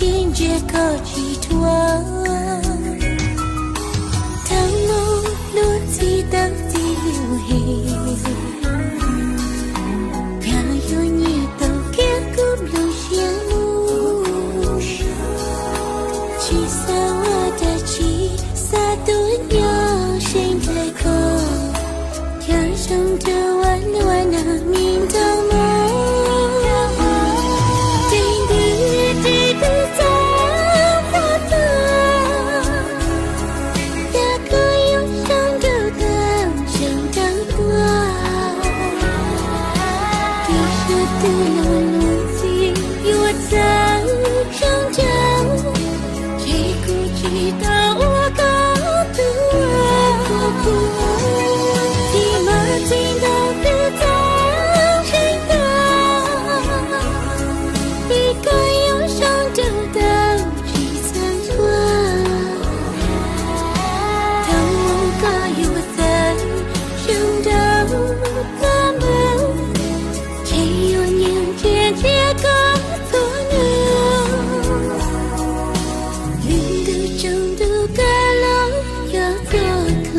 心结构寄托。当梦落地到底流黑，飘有你都给古路线路，七色我的七撒都有心在口，天上的弯弯那明灯梦。的路径与我在成长，谁顾及到我高度？骑马进到的当谁的？一个忧伤就到几层关，当梦高与我在成长他们。结构错了，云的中度盖楼要做客。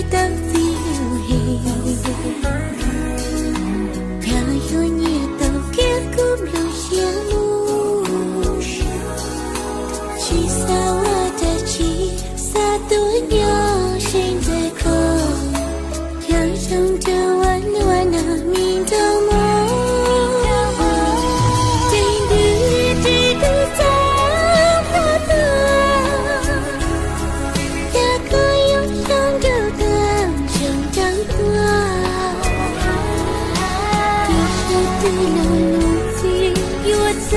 到底流黑，飘有你都给古路线路，七撒我的七撒都有心在口，天上的弯弯那明灯梦。的路径与我在